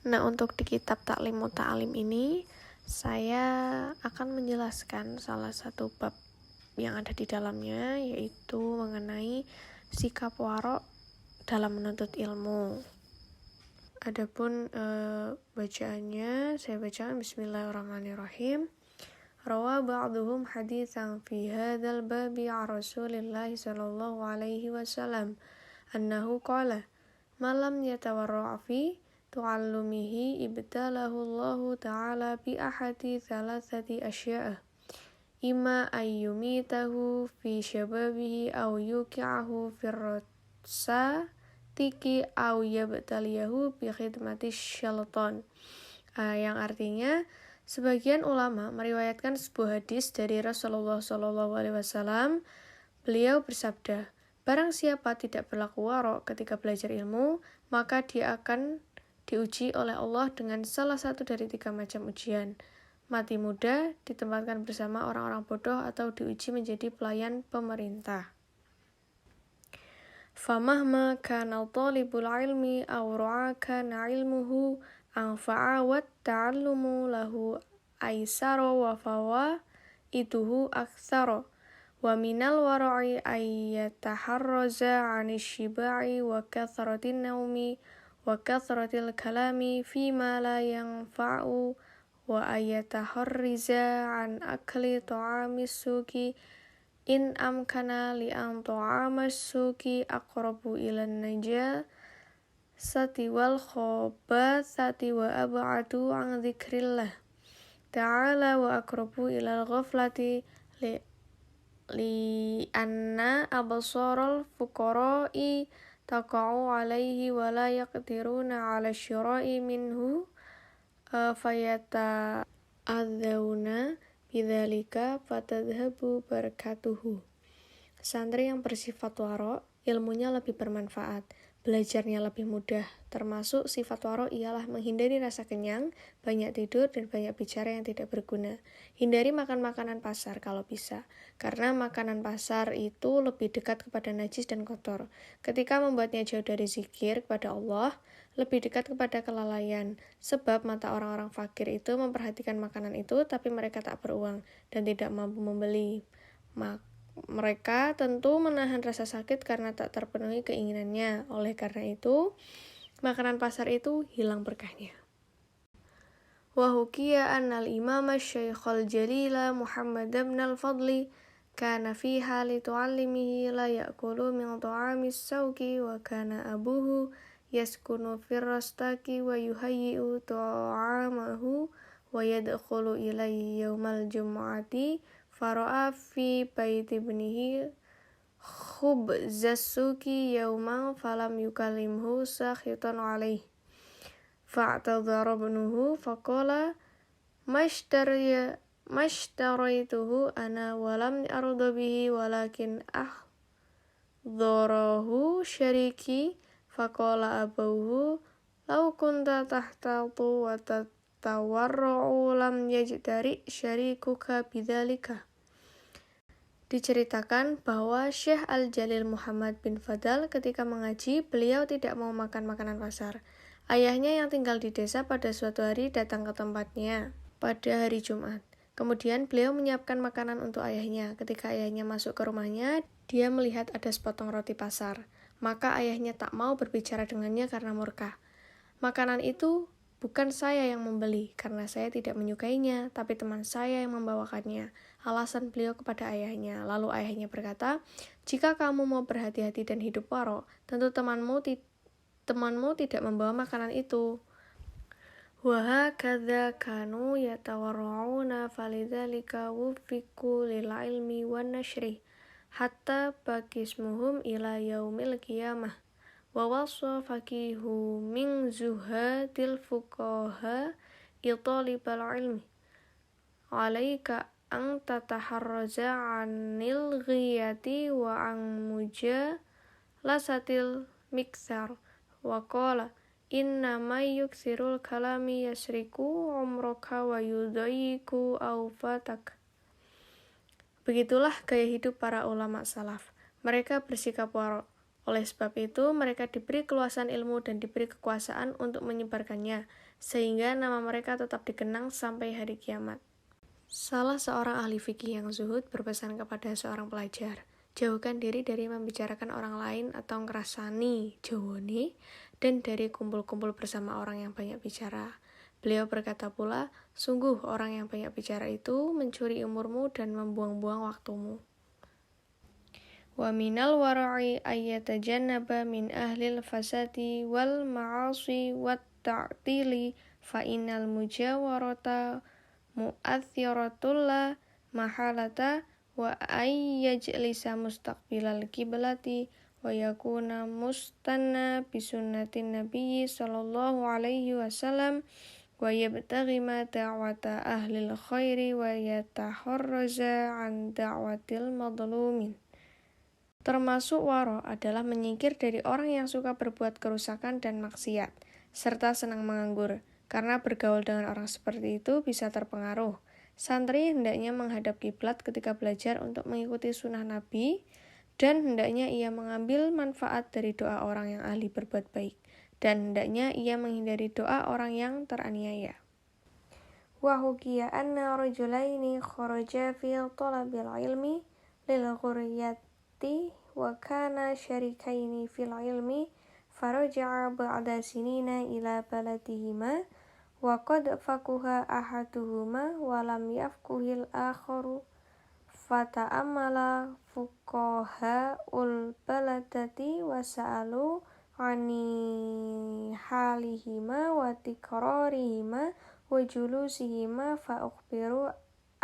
Nah, untuk di kitab Ta'lim Muta'alim ini, saya akan menjelaskan salah satu bab yang ada di dalamnya, yaitu mengenai sikap warok dalam menuntut ilmu. Adapun bacaannya, saya bacakan Bismillahirrahmanirrahim. Rawa ba'duhum haditsan fi hadzal babi 'an Rasulillah sallallahu alaihi wasallam annahu qala ma lam yatawarra' fi tu'allumihi ibtalahu Allah ta'ala bi ahadi thalathati asya'a imma ayyumitahu fi syababihi aw yuki'ahu fi rasa tiki aw yabtaliyahu bi khidmati syaitan. Yang artinya, sebagian ulama meriwayatkan sebuah hadis dari Rasulullah SAW. Beliau bersabda, barang siapa tidak berlaku warok ketika belajar ilmu, maka dia akan diuji oleh Allah dengan salah satu dari 3 macam ujian. Mati muda, ditempatkan bersama orang-orang bodoh, atau diuji menjadi pelayan pemerintah. Famahma kana talibul ilmi aw ra'a kana ilmuhu anfa'a wa ta'allumu lahu aisara wa fawaiduhu aktsara wa minal wara'i ay yataharraza 'anil shiba'i wa kathratin naumi wa kathratil kalami fima la yanfa'u wa ayataharriza 'an akli ta'amis suki in amkana li an ta'amas suki aqrabu ilan najasati wal khabathati wa ab'adu 'an dzikrillah ta'ala wa aqrabu ilal ghaflati li anna absaral fuqara'i taqa'u 'alaihi wa la yaqdiruna 'ala syira'i minhu fayata'adzawna bidzalika fatadhhabu barakatuhu. Santri yang bersifat warok, ilmunya lebih bermanfaat, belajarnya lebih mudah. Termasuk sifat warok ialah menghindari rasa kenyang, banyak tidur, dan banyak bicara yang tidak berguna. Hindari makan makanan pasar kalau bisa, karena makanan pasar itu lebih dekat kepada najis dan kotor. Ketika membuatnya jauh dari zikir kepada Allah, lebih dekat kepada kelalaian, sebab mata orang-orang fakir itu memperhatikan makanan itu, tapi mereka tak beruang dan tidak mampu membeli. Mereka tentu menahan rasa sakit karena tak terpenuhi keinginannya. Oleh karena itu, makanan pasar itu hilang berkahnya. Wa hukiya annal imam asy-syaikhul jalila Muhammad ibn al-Fadli kana fi hali tu'allimihi la ya'kulu min ta'amis sauki wa kana abuhu yaskunu fir rastaki wa yuhayyi'u ta'amahu wa yadkhulu ilayhi yawmal jum'ati fara'a fi baiti ibnihi khubzasuki yawman falam yukallimhu sakhitan alayhi fa'tadhara ibnuhu faqala mashtaraytuhu ana walam arda bihi walakin ahdharahu syariki faqala abuhu law kunta tahtatu wa tatawarra'u lam yajdari syarikuka bidzalika. Diceritakan bahwa Syekh Al-Jalil Muhammad bin Fadal ketika mengaji, beliau tidak mau makan makanan pasar. Ayahnya yang tinggal di desa pada suatu hari datang ke tempatnya pada hari Jumat. Kemudian beliau menyiapkan makanan untuk ayahnya. Ketika ayahnya masuk ke rumahnya, dia melihat ada sepotong roti pasar. Maka ayahnya tak mau berbicara dengannya karena murka. Makanan itu bukan saya yang membeli, karena saya tidak menyukainya, tapi teman saya yang membawakannya. Alasan beliau kepada ayahnya. Lalu ayahnya berkata, jika kamu mau berhati-hati dan hidup warok, tentu temanmu tidak membawa makanan itu. Wa hakadza kanu yatawarra'una falidzalika wuffiqu lil ilmi wan nashri hatta baqismuhum ila yaumil qiyamah. Wa wasa faqihu min zuhadil fuqaha italibal ilmi alaika ang tataharraza 'anil ghiyati wa an mujalasatil miksar wa qala inna may yuksirul kalami yasriku umraka wa yudayyiku awfatak. Begitulah gaya hidup para ulama salaf. Mereka bersikap warok. Oleh sebab itu, mereka diberi keluasan ilmu dan diberi kekuasaan untuk menyebarkannya, sehingga nama mereka tetap dikenang sampai hari kiamat. Salah seorang ahli fikih yang zuhud berpesan kepada seorang pelajar, jauhkan diri dari membicarakan orang lain atau ngerasani, jawone, dan dari kumpul-kumpul bersama orang yang banyak bicara. Beliau berkata pula, sungguh orang yang banyak bicara itu mencuri umurmu dan membuang-buang waktumu. Wa minal wara'i ayyatajannaba min ahlil fasadi wal ma'asi wat ta'tili fa innal mujawarata mu'athiratulla mahalata wa ayyajlisa mustaqbilal kiblati wa yakuna mustanna bisunnatin nabiyyi sallallahu alaihi wasallam wa yabtaghi ma da'wata ahlil khairi wa yataharraza an da'watil madlumin. Termasuk waro adalah menyingkir dari orang yang suka berbuat kerusakan dan maksiat, serta senang menganggur, karena bergaul dengan orang seperti itu bisa terpengaruh. Santri hendaknya menghadap kiblat ketika belajar untuk mengikuti sunnah Nabi, dan hendaknya ia mengambil manfaat dari doa orang yang ahli berbuat baik, dan hendaknya ia menghindari doa orang yang teraniaya. Wa hukiya anna rajulaini kharaja fi talabil ilmi lil ghuriyat wa kana syarikaini fil ilmi faraja'a ba'da sinina ila baladihima wa qad fakuha ahaduhuma wa lam yafkuhil akharu fata'amala fuqaha'ul baladati wa sa'alu ani halihima wa tikrarihima wa julusihima fa ukhbiru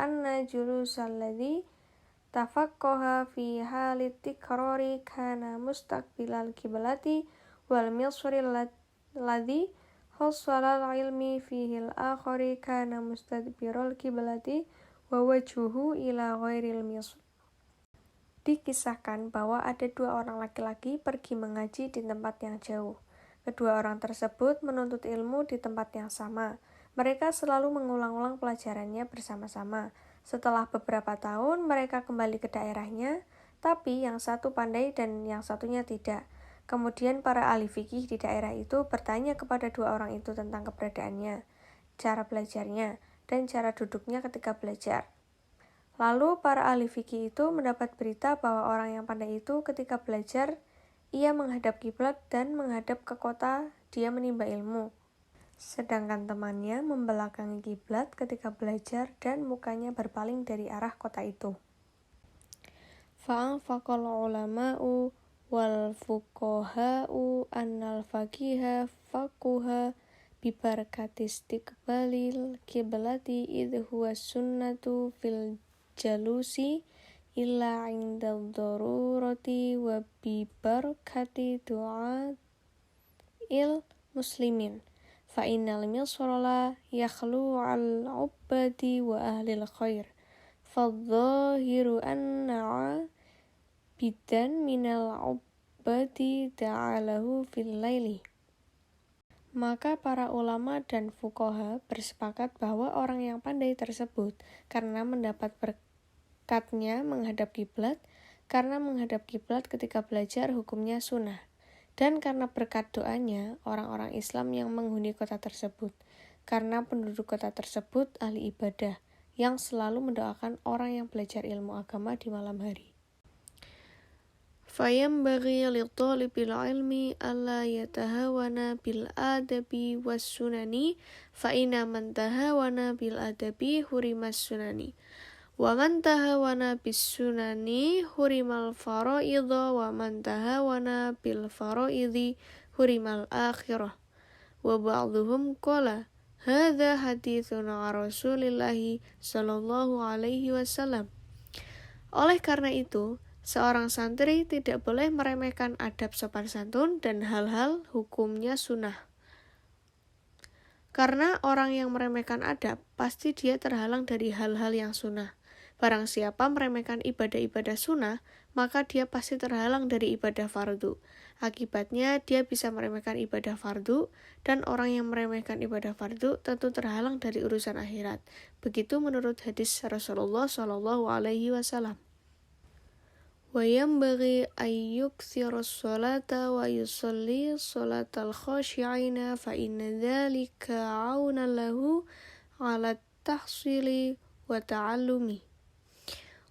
anna julusal ladzi tafaqqaha fi halit tikrari kana mustaqbilal kiblati wal misril ladzi hussalal ilmi fihil akhari kana mustadbirul kiblati wa wajhuhu ila ghairil misr. Dikisahkan bahwa ada dua orang laki-laki pergi mengaji di tempat yang jauh. Kedua orang tersebut menuntut ilmu di tempat yang sama. Mereka selalu mengulang-ulang pelajarannya bersama-sama. Setelah beberapa tahun, mereka kembali ke daerahnya, tapi yang satu pandai dan yang satunya tidak. Kemudian para ahli fikih di daerah itu bertanya kepada dua orang itu tentang keberadaannya, cara belajarnya, dan cara duduknya ketika belajar. Lalu para ahli fikih itu mendapat berita bahwa orang yang pandai itu ketika belajar, ia menghadap kiblat dan menghadap ke kota dia menimba ilmu. Sedangkan temannya membelakangi kiblat ketika belajar dan mukanya berpaling dari arah kota itu. Fa'anfaqal ulama'u wal fuqaha'u annal faqiha faquha bibarakati istiqbalil kiblati idh huwa sunnatu fil jalusi illa inda darurati wa bibarakati du'a il muslimin. Fa'innal misrala yakhlu al-ubbadi wa ahlil khair fadzahiru anna'a bidan minal ubbadi ta'alahu fil laili. Maka para ulama dan fuqaha bersepakat bahwa orang yang pandai tersebut karena mendapat berkatnya menghadap kiblat, karena menghadap kiblat ketika belajar hukumnya sunnah. Dan karena berkat doanya, orang-orang Islam yang menghuni kota tersebut, karena penduduk kota tersebut ahli ibadah, yang selalu mendoakan orang yang belajar ilmu agama di malam hari. Fayambaghi li-thalibil ilmi alla yatahawana bil adabi was sunani fa inna man tahawana bil adabi hurimas sunani. Wa man tahawana bis sunani hurimal faraidha wa man tahawana bil faraidhi hurimal akhirah. Wa ba'dhum qala hadza haditsun Rasulillahi sallallahu alaihi wasallam. Oleh karena itu, seorang santri tidak boleh meremehkan adab sopan santun dan hal-hal hukumnya sunnah. Karena orang yang meremehkan adab, pasti dia terhalang dari hal-hal yang sunnah. Barang siapa meremehkan ibadah-ibadah sunnah, maka dia pasti terhalang dari ibadah fardu. Akibatnya dia bisa meremehkan ibadah fardu, dan orang yang meremehkan ibadah fardu tentu terhalang dari urusan akhirat. Begitu menurut hadis Rasulullah SAW. وينبغي أن يكثر الصلاة ويصلي صلاة الخاشعين فإن ذلك عون له على التحصيل وتعلم.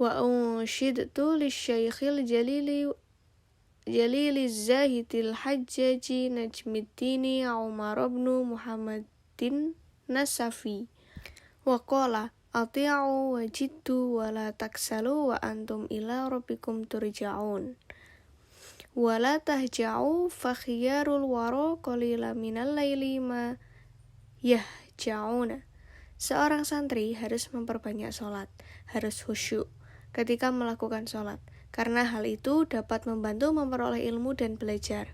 وأنشدت للشيخ جليل الزاهد الحجاج نجم الدين عمر بن محمد النسفي وقال أطيعوا وجدوا ولا تكسلوا وأنتم إلى ربكم ترجعون ولا تهجعوا فخيار الورى قليلا من الليل ما يهجعون. Seorang santri harus memperbanyak sholat, harus khusyuk ketika melakukan sholat, karena hal itu dapat membantu memperoleh ilmu dan belajar.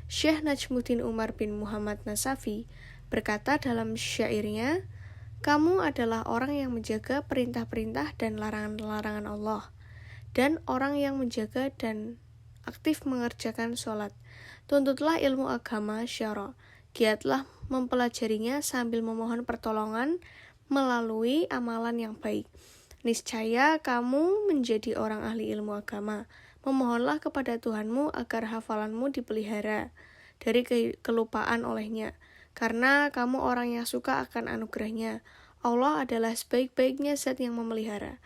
Syekh Najmuddin Umar bin Muhammad Nasafi berkata dalam syairnya, kamu adalah orang yang menjaga perintah-perintah dan larangan-larangan Allah, dan orang yang menjaga dan aktif mengerjakan sholat. Tuntutlah ilmu agama syara, giatlah mempelajarinya sambil memohon pertolongan melalui amalan yang baik. Niscaya kamu menjadi orang ahli ilmu agama. Memohonlah kepada Tuhanmu agar hafalanmu dipelihara dari kelupaan olehnya, karena kamu orang yang suka akan anugerahnya. Allah adalah sebaik-baiknya zat yang memelihara.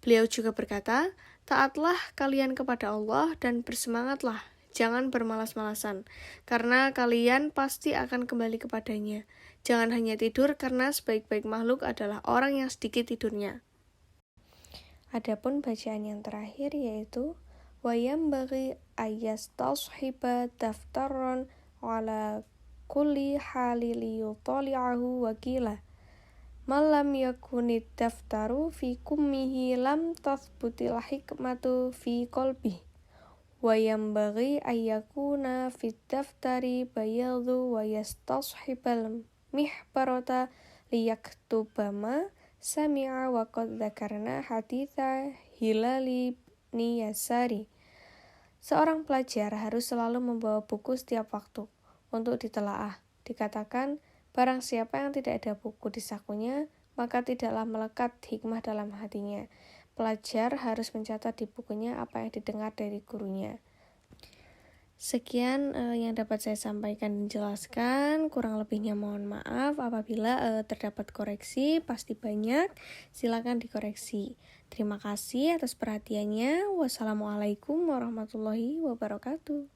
Beliau juga berkata, taatlah kalian kepada Allah dan bersemangatlah, jangan bermalas-malasan, karena kalian pasti akan kembali kepadanya. Jangan hanya tidur, karena sebaik-baik makhluk adalah orang yang sedikit tidurnya. Adapun bacaan yang terakhir yaitu وَيَنْبَغِي أَيَّسْتَصْحِبَ دَفْتَرًا عَلَى كُلِّ حَالٍ لِيُطَالِعَهُ وَقِيلَ مَنْ لَمْ يَكُنِ الدَّفْتَرُ فِي كُمِّهِ لَمْ تَثْبُتِ الْحِكْمَةُ فِي قَلْبِهِ وَيَنْبَغِي أَنْ يَكُونَ فِي الدَّفْتَرِ بَيَاضٌ وَيَسْتَصْحِبَ الْمِحْبَرَةَ لِيَكْتُبَ مَا سَمِعَ وَقَدْ ذَكَرْنَا حَدِيثَ هِلَالِ بْنِ يَسَارِ. Seorang pelajar harus selalu membawa buku setiap waktu untuk ditelaah. Dikatakan, barang siapa yang tidak ada buku di sakunya, maka tidaklah melekat hikmah dalam hatinya. Pelajar harus mencatat di bukunya apa yang didengar dari gurunya. Sekian yang dapat saya sampaikan dan jelaskan. Kurang lebihnya mohon maaf apabila terdapat koreksi, pasti banyak. Silakan dikoreksi. Terima kasih atas perhatiannya. Wassalamualaikum warahmatullahi wabarakatuh.